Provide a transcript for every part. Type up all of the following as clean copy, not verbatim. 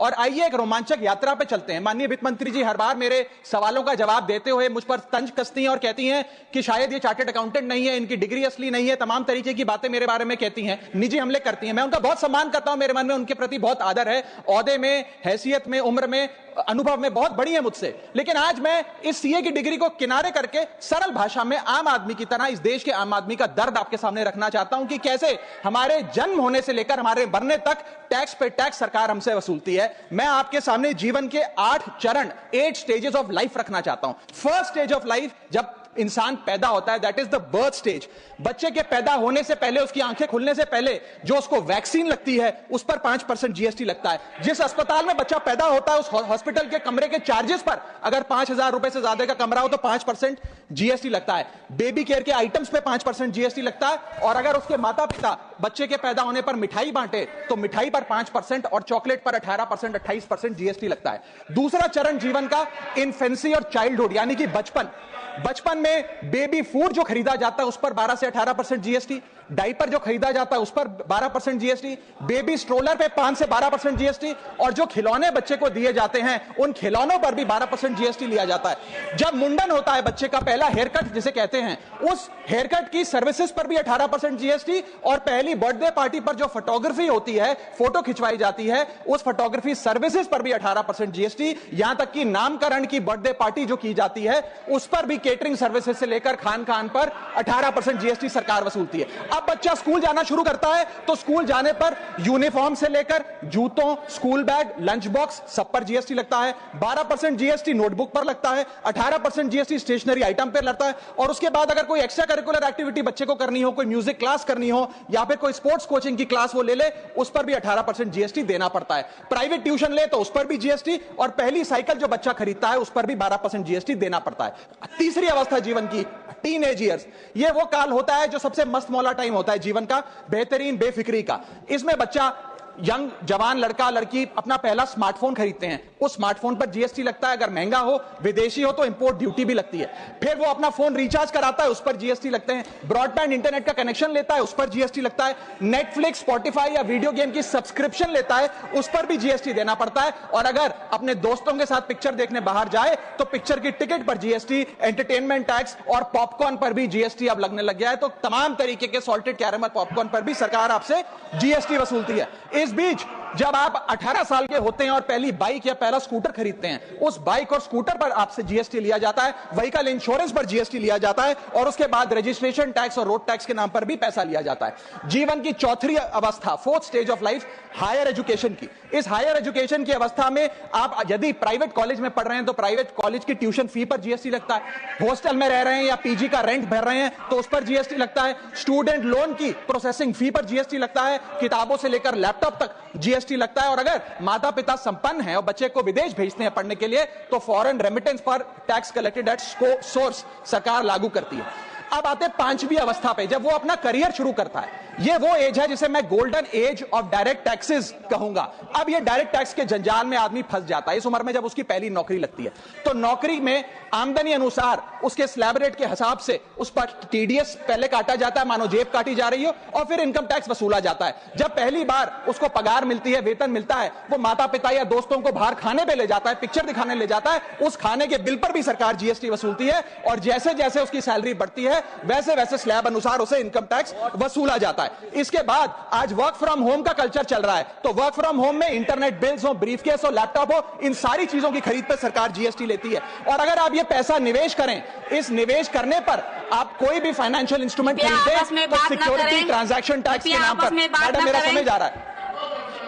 और आइए एक रोमांचक यात्रा पे चलते हैं। माननीय वित्त मंत्री जी हर बार मेरे सवालों का जवाब देते हुए मुझ पर तंज कसती हैं और कहती हैं कि शायद ये चार्टर्ड अकाउंटेंट नहीं है, इनकी डिग्री असली नहीं है, तमाम तरीके की बातें मेरे बारे में कहती हैं, निजी हमले करती हैं। मैं उनका बहुत सम्मान करता हूं, मेरे मन में उनके प्रति बहुत आदर है, ओहदे में, हैसियत में, उम्र में, अनुभव में बहुत बड़ी है मुझसे। लेकिन आज मैं इस सीए की डिग्री को किनारे करके सरल भाषा में आम आदमी की तरह इस देश के आम आदमी का दर्द आपके सामने रखना चाहता हूं कि कैसे हमारे जन्म होने से लेकर हमारे मरने तक टैक्स पे टैक्स सरकार हमसे वसूलती है। मैं आपके सामने जीवन के 8 चरण, 8 स्टेजेस ऑफ लाइफ रखना चाहता हूं। फर्स्ट स्टेज ऑफ लाइफ, जब इंसान पैदा होता है, that is the birth stage. बच्चे के पैदा होने से पहले, उसकी आंखें खुलने से पहले जो उसको वैक्सीन लगती है उस पर 5% जीएसटी लगता है। जिस अस्पताल में बच्चा पैदा होता है उस हॉस्पिटल के कमरे के चार्जेस पर अगर 5,000 रुपए से ज्यादा का कमरा हो तो 5% जीएसटी लगता है। बेबी केयर के आइटम्स पे 5% जीएसटी लगता है। और अगर उसके माता पिता बच्चे के पैदा होने पर मिठाई बांटे तो मिठाई पर 5% और चॉकलेट पर 18%, 28% जीएसटी लगता है। दूसरा चरण जीवन का इन्फेंसी और चाइल्डहुड यानी कि बचपन में बेबी फूड जो खरीदा जाता है उस पर 12 से 18% जीएसटी, डाइपर जो खरीदा जाता है उस पर 12% जीएसटी, बेबी स्ट्रोलर पे 5 से 12% जीएसटी, और जो खिलौने बच्चे को दिए जाते हैं उन खिलौनों पर भी 12% जीएसटी लिया जाता है। जब मुंडन होता है बच्चे का, पहला हेयर कट जिसे कहते हैं, उस हेयर कट की सर्विसेज पर भी 18% जीएसटी, और पहली बर्थडे पार्टी पर जो फोटोग्राफी होती है, फोटो खिंचवाई जाती है, उस फोटोग्राफी सर्विसेज पर भी 18% जीएसटी। यहां तक कि नामकरण की बर्थडे पार्टी जो की जाती है उस पर भी केटरिंग सर्विसेज से लेकर खान पर 18% जीएसटी सरकार वसूलती है। अब बच्चा स्कूल जाना शुरू करता है तो स्कूल जाने पर यूनिफॉर्म से लेकर जूतों, स्कूल बैग, लंच बॉक्स सब पर जीएसटी लगता है। 12% जीएसटी नोटबुक पर लगता है, 18% जीएसटी स्टेशनरी आइटम पर लगता है। और उसके बाद अगर कोई एक्स्ट्रा करिकुलर एक्टिविटी बच्चे को करनी हो, कोई म्यूजिक क्लास करनी हो या फिर कोई स्पोर्ट्स कोचिंग की क्लास वो ले उस पर भी 18% जीएसटी देना पड़ता है। प्राइवेट ट्यूशन ले तो उस पर भी जीएसटी, और पहली साइकिल जो बच्चा खरीदता है उस पर भी 12% जीएसटी देना पड़ता है। तीसरी अवस्था जीवन की, टीनेज ईयर्स, ये वो काल होता है जो सबसे मस्त मौला टाइम होता है जीवन का, बेहतरीन बेफिक्री का। इसमें बच्चा, यंग जवान लड़का लड़की अपना पहला स्मार्टफोन खरीदते हैं, उस स्मार्टफोन पर जीएसटी लगता है। अगर महंगा हो, विदेशी हो तो इंपोर्ट ड्यूटी भी लगती है। फिर वो अपना फोन रिचार्ज कराता है, उस पर जीएसटी लगते हैं। ब्रॉडबैंड इंटरनेट का कनेक्शन लेता है, उस पर जीएसटी लगता है। नेटफ्लिक्स, स्पॉटिफाई या वीडियो गेम की सब्सक्रिप्शन लेता है, उस पर भी जीएसटी देना पड़ता है। और अगर अपने दोस्तों के साथ पिक्चर देखने बाहर जाए तो पिक्चर की टिकट पर जीएसटी, एंटरटेनमेंट टैक्स और पॉपकॉर्न पर भी जीएसटी अब लगने लग गया है। तो तमाम तरीके के सॉल्टेड कैरेमल पॉपकॉर्न पर भी सरकार आपसे जीएसटी वसूलती है। इस बीच जब आप 18 साल के होते हैं और पहली बाइक या पहला स्कूटर खरीदते हैं, उस बाइक और स्कूटर पर आपसे जीएसटी लिया जाता है, व्हीकल इंश्योरेंस पर जीएसटी लिया जाता है, और उसके बाद रजिस्ट्रेशन टैक्स और रोड टैक्स के नाम पर भी पैसा लिया जाता है। जीवन की चौथी अवस्था, fourth stage of life, higher education की। इस हायर एजुकेशन की अवस्था में आप यदि प्राइवेट कॉलेज में पढ़ रहे हैं तो प्राइवेट कॉलेज की ट्यूशन फी पर जीएसटी लगता है। हॉस्टल में रह रहे हैं या पीजी का रेंट भर रहे हैं तो उस पर जीएसटी लगता है। स्टूडेंट लोन की प्रोसेसिंग फी पर जीएसटी लगता है। किताबों से लेकर लैपटॉप तक जीएसटी लगता है। और अगर माता पिता संपन्न हैं और बच्चे को विदेश भेजते हैं पढ़ने के लिए तो फॉरेन रेमिटेंस पर टैक्स कलेक्टेड एट सोर्स सरकार लागू करती है। अब आते 5वीं अवस्था पे, जब वो अपना करियर शुरू करता है। ये वो एज है जिसे मैं golden age of direct taxes कहूंगा। अब ये डायरेक्ट टैक्स के जंजाल में आदमी फंस जाता है इस उम्र में, जब उसकी पहली नौकरी लगती है। तो नौकरी में आमदनी अनुसार उसके स्लैब रेट के हिसाब से उस पर टीडीएस पहले काटा जाता है, मानो जेब काटी जा रही हो, और फिर इनकम टैक्स वसूला जाता है। जब पहली बार उसको पगार मिलती है, वेतन मिलता है, वो माता पिता या दोस्तों को बाहर खाने पे ले जाता है, पिक्चर दिखाने ले जाता है, उस खाने के बिल पर भी सरकार जीएसटी वसूलती है। और जैसे जैसे उसकी सैलरी बढ़ती है वैसे वैसे स्लैब अनुसार उसे इनकम टैक्स वसूला जाता है। इसके बाद आज वर्क फ्रॉम होम का कल्चर चल रहा है, तो वर्क फ्रॉम होम में इंटरनेट बिल्स हो, ब्रीफकेस हो, लैपटॉप हो, इन सारी चीजों की खरीद पर सरकार जीएसटी लेती है। और अगर आप ये पैसा निवेश करें, इस निवेश करने पर आप कोई भी फाइनेंशियल इंस्ट्रूमेंट खरीदें तो सिक्योरिटी ट्रांजैक्शन टैक्स के नाम पर, मैडम मेरा समय जा रहा है,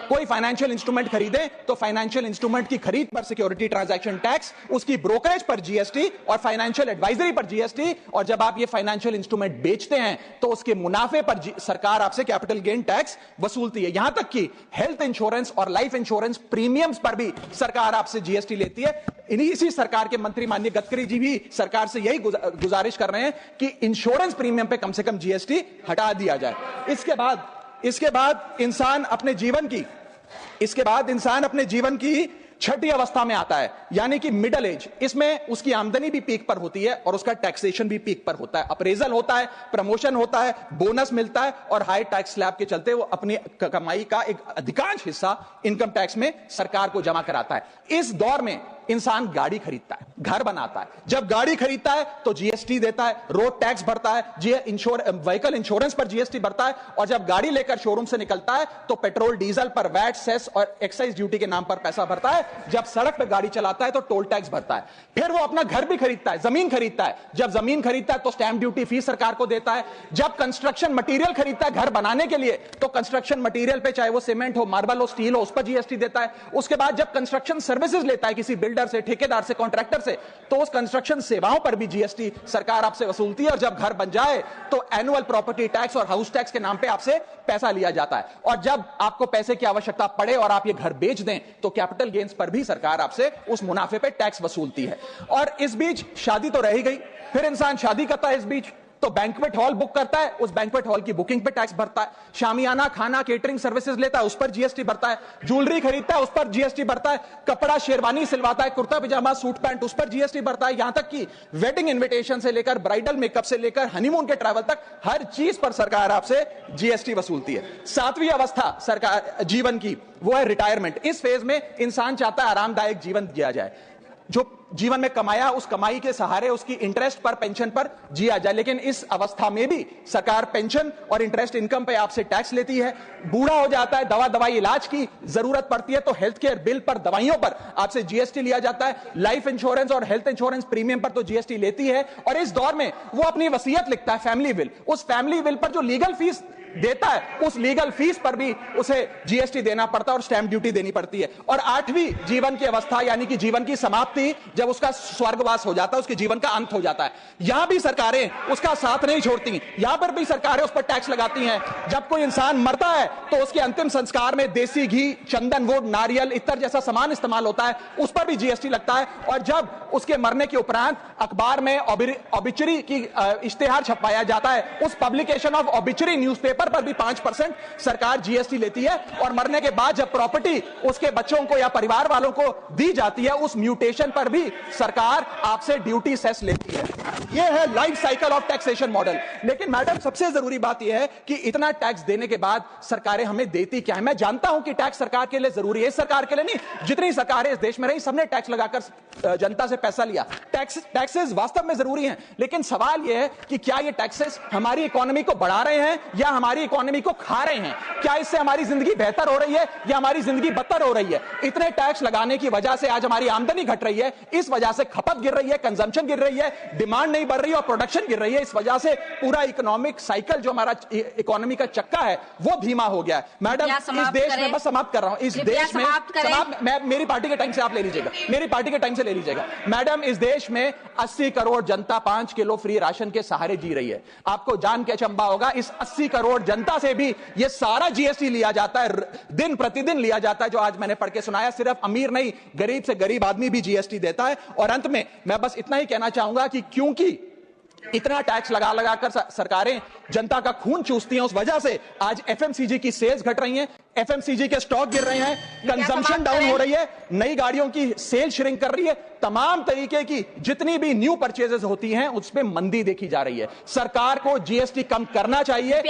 कोई फाइनेंशियल इंस्ट्रूमेंट खरीदे तो फाइनेंशियल इंस्ट्रूमेंट की खरीद पर सिक्योरिटी ट्रांजैक्शन टैक्स, उसकी ब्रोकरेज पर जीएसटी और फाइनेंशियल एडवाइजरी पर जीएसटी, और जब आप ये फाइनेंशियल इंस्ट्रूमेंट बेचते हैं तो उसके मुनाफे पर सरकार आपसे कैपिटल गेन टैक्स वसूलती है। यहां तक कि हेल्थ इंश्योरेंस और लाइफ इंश्योरेंस प्रीमियम्स पर भी सरकार आपसे जीएसटी लेती है। इसी सरकार के मंत्री माननीय गडकरी जी भी सरकार से यही गुजारिश कर रहे हैं कि इंश्योरेंस प्रीमियम पे कम से कम जीएसटी हटा दिया जाए। इसके बाद इंसान अपने जीवन की छठी अवस्था में आता है, यानी कि मिडिल एज। इसमें उसकी आमदनी भी पीक पर होती है और उसका टैक्सेशन भी पीक पर होता है। अप्रेजल होता है, प्रमोशन होता है, बोनस मिलता है और हाई टैक्स स्लैब के चलते वो अपनी कमाई का एक अधिकांश हिस्सा इनकम टैक्स में सरकार को जमा कराता है। इस दौर में इंसान गाड़ी खरीदता है, घर बनाता है। जब गाड़ी खरीदता है तो जीएसटी देता है, रोड टैक्स भरता है, व्हीकल इंश्योरेंस पर जीएसटी भरता है, और जब गाड़ी लेकर शोरूम से निकलता है तो पेट्रोल डीजल पर वैट, सेस और एक्साइज ड्यूटी के नाम पर पैसा भरता है। जब सड़क पर गाड़ी चलाता है तो टोल टैक्स भरता है। फिर वो अपना घर भी खरीदता है, जमीन खरीदता है। जब जमीन खरीदता है तो स्टैंप ड्यूटी फीस सरकार को देता है। जब कंस्ट्रक्शन मटेरियल खरीदता है घर बनाने के लिए तो कंस्ट्रक्शन मटेरियल पे, चाहे वो सीमेंट हो, मार्बल हो, स्टील हो, उस पर जीएसटी देता है। उसके बाद जब कंस्ट्रक्शन सर्विसेज लेता है किसी बिल्डर से, ठेकेदार से, कॉन्ट्रैक्टर से, तो उस कंस्ट्रक्शन सेवाओं पर भी जीएसटी सरकार आपसे वसूलती है। और जब घर बन जाए तो एनुअल प्रॉपर्टी टैक्स और हाउस टैक्स के नाम पे आपसे पैसा लिया जाता है। और जब आपको पैसे की आवश्यकता पड़े और आप ये घर बेच दें तो कैपिटल गेन्स पर भी सरकार आपसे उस मुनाफे पे टैक्स वसूलती है। और इस बीच शादी तो रह ही गई, फिर इंसान शादी करता है, इस बीच तो बैंक्वेट हॉल बुक करता है, उस बैंक्वेट हॉल की बुकिंग पे टैक्स भरता है। शामियाना, खाना, केटरिंग सर्विसेज लेता है, उस पर जीएसटी भरता है। ज्वेलरी खरीदता है, उस पर जीएसटी भरता है। कपड़ा, शेरवानी सिलवाता है, कुर्ता पजामा, सूट पैंट, उस पर जीएसटी भरता है। यहां तक कि वेडिंग इनविटेशन से लेकर, ब्राइडल मेकअप से लेकर, हनीमून के ट्रैवल तक हर चीज पर सरकार आपसे जीएसटी वसूलती है। सातवीं अवस्था सरकार जीवन की, वो है रिटायरमेंट। इस फेज में इंसान चाहता है आरामदायक जीवन जिया जाए, जो जीवन में कमाया उस कमाई के सहारे उसकी इंटरेस्ट पर, पेंशन पर जिया जाए। लेकिन इस अवस्था में भी सरकार पेंशन और इंटरेस्ट इनकम पे आपसे टैक्स लेती है। बूढ़ा हो जाता है, दवाई इलाज की जरूरत पड़ती है तो हेल्थ केयर बिल पर, दवाइयों पर आपसे जीएसटी लिया जाता है। लाइफ इंश्योरेंस और हेल्थ इंश्योरेंस प्रीमियम पर तो जीएसटी लेती है। और इस दौर में वो अपनी वसीयत लिखता है, फैमिली विल। उस फैमिली विल पर जो लीगल फीस देता है, उस लीगल फीस पर भी उसे जीएसटी देना पड़ता है और स्टैंप ड्यूटी देनी पड़ती है। और आठवीं जीवन की अवस्था, यानी कि जीवन की समाप्ति, जब उसका स्वर्गवास हो जाता है, उसके जीवन का अंत हो जाता है, यहां भी सरकारें उसका साथ नहीं छोड़ती। यहां पर भी सरकारें उस पर टैक्स लगाती हैं। जब कोई इंसान मरता है तो उसके अंतिम संस्कार में देसी घी, चंदन, वुड, नारियल, इत्र जैसा सामान इस्तेमाल होता है, उस पर भी जीएसटी लगता है। और जब उसके मरने के उपरांत अखबार में ऑबिचुरी की इश्तेहार छपवाया जाता है, उस पब्लिकेशन ऑफ ऑबिचुरी न्यूज़पेपर पर भी 5% सरकार जीएसटी लेती है। और मरने के बाद जब प्रॉपर्टी उसके बच्चों को या परिवार वालों को दी जाती है, उस म्यूटेशन पर भी सरकार आपसे ड्यूटी सेस लेती है। यह है life cycle of taxation model. लेकिन मैडम, सबसे जरूरी बात यह है कि इतना टैक्स देने के बाद सरकारें हमें देती क्या है। मैं जानता हूं कि टैक्स सरकार के लिए जरूरी है, सरकार के लिए नहीं, जितनी सरकारें इस देश में रही सबने टैक्स लगाकर जनता से पैसा लिया। टैक्सेस वास्तव में जरूरी हैं, लेकिन सवाल यह है कि क्या ये टैक्सेस हमारी इकोनॉमी को बढ़ा रहे हैं या हमारी इकोनॉमी को खा रहे हैं? क्या इससे हमारी जिंदगी बेहतर हो रही है या हमारी जिंदगी बदतर हो रही है? इतने टैक्स लगाने की वजह से आज हमारी आमदनी घट रही है, इस वजह से खपत गिर रही है, कंजम्पशन गिर रही है, डिमांड नहीं बढ़ रही है और प्रोडक्शन गिर रही है। इस वजह से पूरा इकोनॉमिक साइकिल, जो हमारा इकोनॉमी का चक्का है, वो धीमा हो गया है। मैडम, इस देश में, बस समाप्त कर रहा हूं, इस देश में मेरी पार्टी के टाइम से आप ले लीजिएगा, मेरी पार्टी के टाइम से ले लीजिएगा। मैडम, इस देश में 80 करोड़ जनता 5 किलो फ्री राशन के सहारे जी रही है। आपको जान के अचंभा होगा, इस 80 करोड़ जनता से भी ये सारा जीएसटी लिया जाता है, दिन प्रतिदिन लिया जाता है, जो आज मैंने पढ़ के सुनाया। सिर्फ अमीर नहीं, गरीब से गरीब आदमी भी जीएसटी देता है। और अंत में मैं बस इतना ही कहना चाहूंगा कि क्योंकि इतना टैक्स लगा लगाकर सरकारें जनता का खून चूसती हैं, उस वजह से आज एफएमसीजी की सेल्स घट रही हैं, एफएमसीजी के स्टॉक गिर रहे हैं, कंजम्पशन डाउन हो रही है, नई गाड़ियों की सेल श्रिंक कर रही है, तमाम तरीके की जितनी भी न्यू परचेजेस होती हैं उस पे मंदी देखी जा रही है। सरकार को जीएसटी कम करना चाहिए।